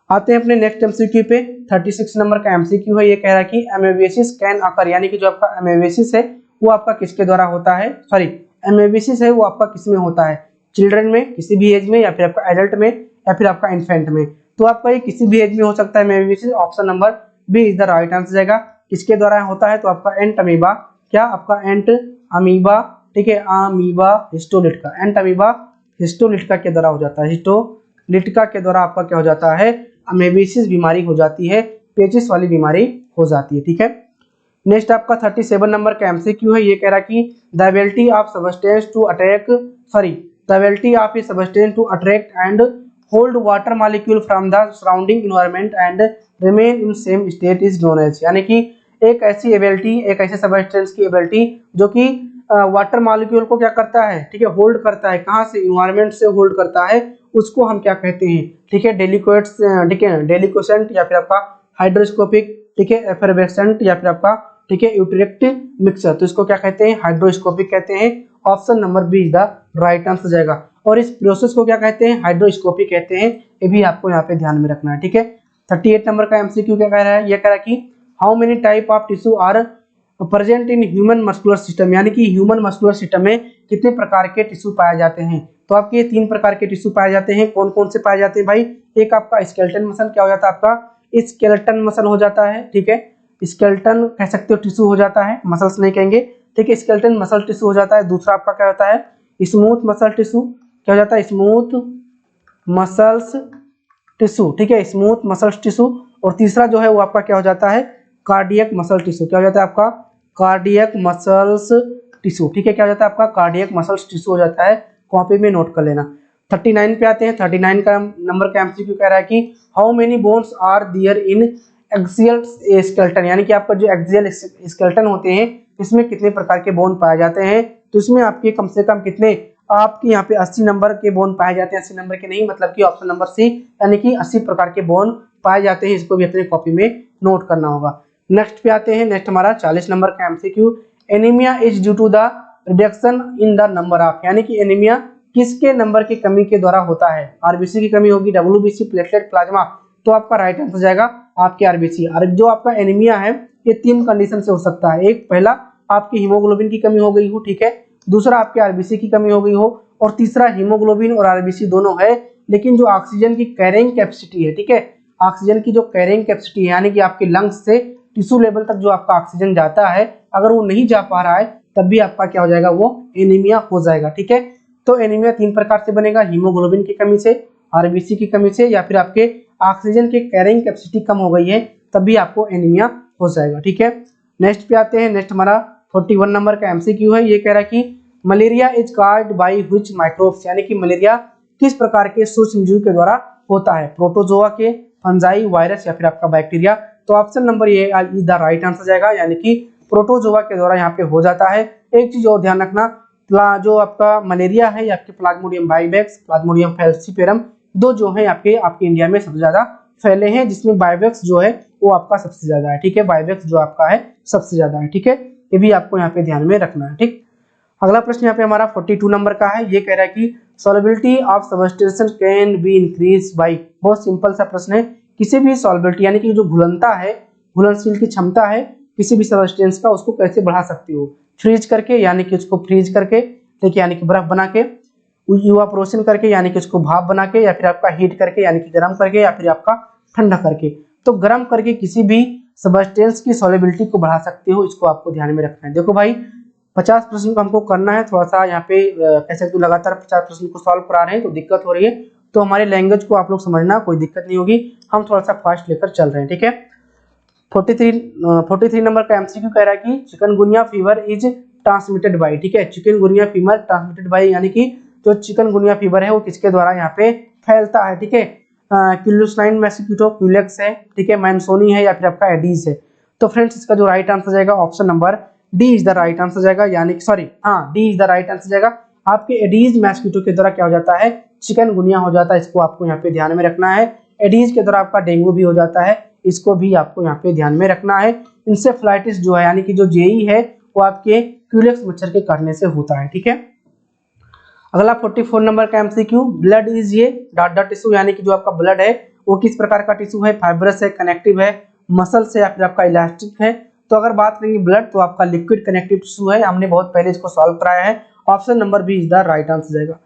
आते हैं अपने नेक्स्ट एमसीक्यू पे। 36 नंबर का एमसीक्यू है। ये कह रहा है कि एमेबियासिस कैन अकर, यानी कि जो आपका एमेबियासिस है वो आपका किसके द्वारा होता है, सॉरी एमेबियासिस है वो आपका किसमें होता है, चिल्ड्रन में, किसी भी एज में, या फिर आपका एडल्ट में, या फिर आपका इन्फेंट में। तो आपका ये किसी भी एज में हो सकता है amoebiasis, option number B is the right answer जाएगा। किसके द्वारा होता है, तो आपका एंट अमीबा, क्या आपका एंट अमीबा, ठीक है, अमीबा हिस्टोलिटिका, एंट अमीबा हिस्टोलिटिका के द्वारा हो जाता है, हिस्टोलिटिका के द्वारा आपका क्या हो जाता है, अमेबियासिस बीमारी हो जाती है, पेचिस वाली बीमारी हो जाती है। ठीक है, नेक्स्ट आपका 37 नंबर का एमसीक्यू है। ये कह रहा है कि the ability of substance to attack, sorry the ability of a substance to attract and hold water molecule from the surrounding environment and remain in same state is known as, यानी कि एक ऐसी एबिलिटी, एक ऐसे substance की ability जो कि water molecule को क्या करता है, ठीक है, होल्ड करता है, कहाँ से, इन्वायरमेंट से होल्ड करता है, उसको हम क्या कहते हैं, ठीक है, डेलिक्वेट्स, ठीक है, डेलिक्वेसेंट या फिर आपका हाइड्रोस्कोपिक, ठीक है, एफरवेसेंट या फिर आपका, ठीक है, यूटेरेक्ट मिक्सचर, तो इसको क्या कहते हैं, हाइड्रोस्कोपिक कहते हैं। Option number B is the right answer जाएगा। और इस प्रोसेस को क्या कहते हैं, हाइड्रोस्कोपिक कहते हैं, ये भी आपको यहाँ पे ध्यान में रखना है, ठीक है। 38 नंबर का एमसीक्यू क्या कह रहा है, ये कह रहा है कि how many type of tissue are present in human muscular system, यानी कि ह्यूमन मस्कुलर सिस्टम में कितने प्रकार के टिश्यू पाए जाते हैं। तो आपके 3 प्रकार के टिश्यू पाए जाते हैं। कौन कौन से पाए जाते हैं भाई, एक आपका स्केलेटन मसल, क्या हो जाता है आपका, स्केलेटन मसल हो जाता है, ठीक है, स्केलेटन कह सकते हो, टिश्यू हो जाता है, मसल्स नहीं कहेंगे, ठीक है, स्केलेटन मसल टिश्यू हो जाता है। दूसरा आपका क्या होता है, स्मूथ मसल टिश्यू, क्या हो जाता है, स्मूथ मसल्स टिश्यू, ठीक है, स्मूथ मसल्स टिश्यू। और तीसरा जो है वो आपका क्या हो जाता है, कार्डियक मसल टिश्यू, क्या हो जाता है आपका, कार्डियक मसल्स टिश्यू, ठीक है, क्या हो जाता है आपका, कार्डियक मसल्स टिश्यू हो जाता है। कॉपी में नोट कर लेना। 39 पे आते हैं। 39 का नंबर का एमसीक्यू कह रहा है कि how many bones are there in axial skeleton, यानी कि आपका जो एक्सियल स्केलेटन होते हैं इसमें कितने प्रकार के बोन पाए जाते हैं। तो इसमें आपके कम से कम कितने, आपके यहाँ पे 80 नंबर के बोन पाए जाते हैं, 80 नंबर के नहीं, मतलब कि ऑप्शन नंबर सी, यानी कि 80 प्रकार के बोन पाए जाते हैं। इसको भी अपने कॉपी में नोट करना होगा। नेक्स्ट पे आते हैं। नेक्स्ट हमारा 40 नंबर का MCQ, anaemia is due to the reduction in the number of, यानी कि एनीमिया किसके नंबर की कमी के द्वारा होता है। आरबीसी की कमी होगी, डब्ल्यूबीसी, प्लेटलेट, प्लाज्मा, तो आपका राइट आंसर जाएगा आपके आरबीसी। और जो आपका एनीमिया है ये 3 कंडीशन से हो सकता है। एक, पहला आपकी हीमोग्लोबिन की कमी हो गई हो, ठीक है, दूसरा आपके आरबीसी की कमी हो गई हो, और तीसरा हीमोग्लोबिन और आरबीसी दोनों है, लेकिन जो ऑक्सीजन की कैरिंग कैपेसिटी है, ठीक है, ऑक्सीजन की जो कैरिंग कैपेसिटी है, यानी कि आपके लंग्स से टिश्यू लेवल तक जो आपका ऑक्सीजन जाता है, अगर वो नहीं जा पा रहा है तब भी आपका क्या हो जाएगा, वो एनीमिया हो जाएगा, ठीक है। तो एनीमिया 3 प्रकार से बनेगा, हीमोग्लोबिन की कमी से, आरबीसी की कमी से, या फिर आपके ऑक्सीजन की कैरिंग कैपेसिटी कम हो गई है तब भी आपको एनीमिया हो जाएगा, ठीक है। नेक्स्ट पे आते हैं। नेक्स्ट हमारा 41 नंबर का एमसीक्यू है। ये कह रहा है कि malaria is caused by which microbes, यानी कि मलेरिया किस प्रकार के सूक्ष्मजीव के द्वारा होता है, प्रोटोजोआ के, फंजाई, वायरस या फिर आपका बैक्टीरिया। तो ऑप्शन नंबर ये इज द राइट आंसर जाएगा, यानी कि प्रोटोजोआ के द्वारा यहाँ पे हो जाता है। एक चीज और ध्यान रखना, जो आपका मलेरिया है आपके प्लाज्मोडियम बाइवेक्स, प्लाज्मोडियम फैल्सिपेरम, दो जो है आपके इंडिया में सबसे ज्यादा फैले हैं, जिसमें बाइवेक्स जो है वो आपका सबसे ज्यादा है, ठीक है, बाइवेक्स जो आपका है सबसे ज्यादा है, ठीक है, ये भी आपको यहाँ पे ध्यान में रखना है, ठीक। अगला प्रश्न यहाँ पे हमारा 42 नंबर का है। ये कह रहा है कि solubility of substance can be increase by, बहुत सिंपल सा प्रश्न है, किसी भी सॉल्युबिलिटी यानी कि जो घुलनता है, घुलनशील की क्षमता है किसी भी सब्सटेंस का, उसको कैसे बढ़ा सकती हो, फ्रीज करके, यानी कि उसको फ्रीज करके, ठीक है, यानी कि बर्फ बना के, इवापोरेशन करके, यानी कि उसको भाप बना के, या फिर आपका हीट करके, यानी कि गर्म करके, या फिर आपका ठंडा करके। तो गर्म करके किसी भी सब्सटेंस की सॉल्युबिलिटी को बढ़ा सकते हो, इसको आपको ध्यान में रखना है। देखो भाई 50 प्रश्न को हमको करना है, थोड़ा सा यहाँ पे कह सकते हो लगातार 50 प्रश्न को सॉल्व करा रहे हैं तो दिक्कत हो रही है, तो हमारे लैंग्वेज को आप लोग समझना, कोई दिक्कत नहीं होगी, हम थोड़ा सा फास्ट लेकर चल रहे हैं, ठीक है। 43 नंबर का एमसीक्यू कह रहा है कि chikungunya fever is transmitted by, ठीक है, चिकनगुनिया फीवर ट्रांसमिटेड बाय, यानी कि जो चिकनगुनिया फीवर है वो किसके द्वारा यहाँ पे फैलता है, ठीक है, क्यूलोसाइन मस्कीटो, क्यूलेक्स है, ठीक है, मैनसोनी है, या फिर आपका एडीज है। तो फ्रेंड्स इसका जो राइट आंसर जाएगा option number D is the right answer जाएगा, यानी कि सॉरी हाँ D is the right answer जाएगा। आपके एडीज मस्कीटो के द्वारा क्या हो जाता है, चिकनगुनिया हो जाता है, इसको आपको यहाँ पे ध्यान में रखना है। एडीज के द्वारा आपका डेंगू भी हो जाता है, इसको भी आपको यहाँ पे ध्यान में रखना है। इंसेफ्लाइटिस जो है, यानी कि जो जेई है, वो आपके क्यूलेक्स मच्छर के काटने से होता है, ठीक है। अगला 44 नंबर का एमसीक्यू, ब्लड इज ये डॉट डॉट टिश्यू, यानी कि जो आपका ब्लड है वो किस प्रकार का टिश्यू है, फाइब्रस है, कनेक्टिव है, मसल से, या फिर आपका इलास्टिक है। तो अगर बात करेंगे ब्लड, तो आपका लिक्विड कनेक्टिव टिश्यू है, हमने बहुत पहले इसको सॉल्व कराया है, option number B is the right answer जाएगा।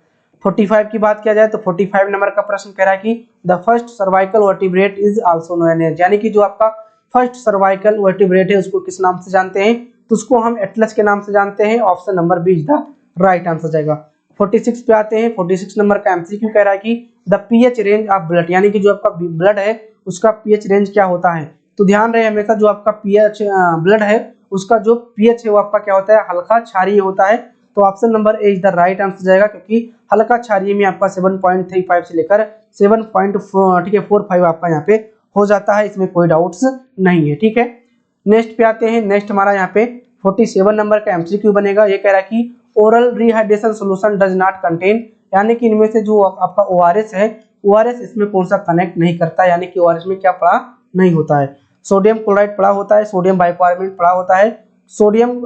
45 की बात किया जाए तो 45 नंबर का प्रश्न कह रहा है कि the first cervical vertebrate is also known as, यानी कि जो आपका फर्स्ट सर्वाइकल वर्टिब्रेट है उसको किस नाम से जानते हैं, तो उसको हम एटलस के नाम से जानते हैं, option number B is the right answer जाएगा। 46 पे आते हैं। 46 नंबर का एमसीक्यू कह रहा है कि the pH range of blood, यानी कि जो आपका ब्लड है उसका पीएच रेंज क्या होता है। तो ध्यान रहे हमेशा जो आपका पीएच ब्लड है उसका जो पीएच है वो आपका क्या होता है, हल्का क्षारीय होता है। तो option number A is the right answer जाएगा, क्योंकि हल्का क्षारीय में आपका 7.35 से लेकर 7.45 आपका यहाँ पे हो जाता है, इसमें कोई डाउट्स नहीं है, ठीक है। नेक्स्ट पे आते हैं। नेक्स्ट हमारा यहाँ पे 47 नंबर का एमसीक्यू बनेगा। ये कह रहा है कि oral rehydration solution does not contain, यानी कि इनमें से जो आपका ओआरएस है, ओआरएस इसमें कौन सा कनेक्ट नहीं करता, यानी कि ओआरएस में क्या पड़ा नहीं होता है। सोडियम क्लोराइड पड़ा होता है, सोडियम बाइकार्बोनेट पड़ा होता है, सोडियम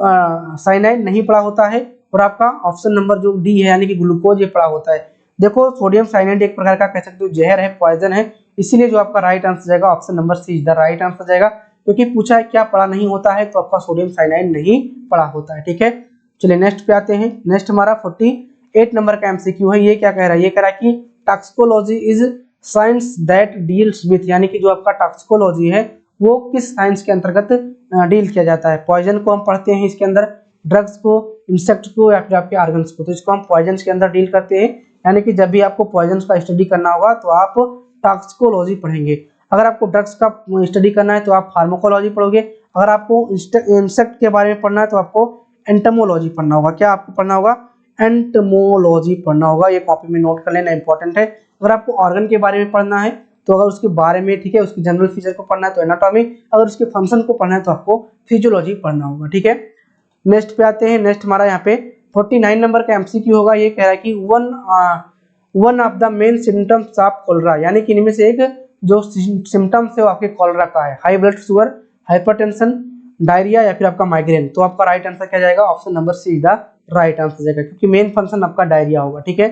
साइनाइड नहीं पड़ा होता है, और आपका ऑप्शन नंबर जो डी है यानी कि ग्लूकोज ये पड़ा होता है। देखो सोडियम साइनाइड एक प्रकार का कह सकते हो जहर है, पॉइजन है, इसीलिए जो आपका राइट आंसर जाएगा option number C is the right answer जाएगा, क्योंकि पूछा है क्या पड़ा नहीं होता है, तो आपका सोडियम साइनाइड नहीं पड़ा होता है। ठीक है, चलिए नेक्स्ट पे आते हैं। नेक्स्ट हमारा 48 नंबर का एमसीक्यू है। ये क्या कह रहा है, ये कह रहा है कि toxicology is science that deals with, यानी कि जो आपका टॉक्सिकोलॉजी है वो किस साइंस के अंतर्गत डील किया जाता है। पॉइजन को हम पढ़ते हैं इसके अंदर, ड्रग्स को, इंसेक्ट को, या फिर आपके ऑर्गन्स को, तो इसको हम पॉइजन के अंदर डील करते हैं। यानी कि जब भी आपको पॉइजन का स्टडी करना होगा तो आप टॉक्सिकोलॉजी पढ़ेंगे। अगर आपको ड्रग्स का स्टडी करना है तो आप फार्माकोलॉजी पढ़ोगे। अगर आपको इंसेक्ट के बारे में पढ़ना है तो आपको एंटमोलॉजी पढ़ना होगा। क्या आपको पढ़ना होगा, एंटमोलॉजी पढ़ना होगा। ये कॉपी में नोट कर लेना, इंपॉर्टेंट है। अगर आपको ऑर्गन के बारे में पढ़ना है तो अगर उसके बारे में, ठीक है, उसकी जनरल फीचर को पढ़ना है तो एनाटॉमी, अगर उसके फंक्शन को पढ़ना है तो आपको फिजियोलॉजी पढ़ना होगा। ठीक है, नेक्स्ट पे आते हैं। नेक्स्ट हमारा यहाँ पे 49 नंबर का एमसीक्यू होगा। ये कह रहा है कि one of the main symptoms of cholera, यानी कि इनमें से एक जो सिम्टम्स है वो आपके कोलरा का है, high blood sugar, hypertension, diarrhoea, या फिर आपका माइग्रेन। तो आपका राइट आंसर क्या जाएगा, option number see the right answer जाएगा, क्योंकि मेन फंक्शन आपका डायरिया होगा। ठीक है,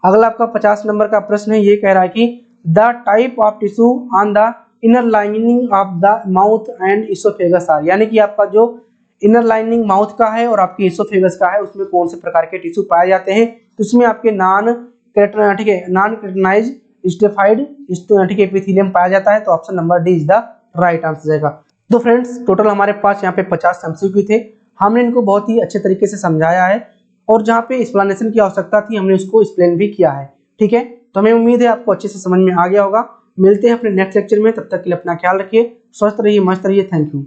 अगला आपका 50 नंबर का प्रश्न है। ये कह रहा है कि the type of tissue on the inner lining of the mouth and oesophagus are, यानी कि आपका जो इनर लाइनिंग माउथ का है और आपके इसोफेगस का है उसमें कौन से प्रकार के टिश्यू पाए जाते हैं। तो इसमें आपके नॉन केराटिनाइज स्टेफाइड, ठीक है, एपिथेलियम पाया जाता है। तो option number D is the right answer जाएगा। तो फ्रेंड्स टोटल हमारे पास यहाँ पे 50 एमसीक्यू थे। हमने इनको बहुत ही अच्छे तरीके से समझाया है, और जहाँ पे एक्सप्लेनेशन की आवश्यकता थी हमने उसको एक्सप्लेन भी किया है। ठीक है, तो हमें उम्मीद है आपको अच्छे से समझ में आ गया होगा। मिलते हैं अपने नेक्स्ट लेक्चर में, तब तक के लिए अपना ख्याल रखिए, स्वस्थ रहिए, मस्त रहिए। Thank you.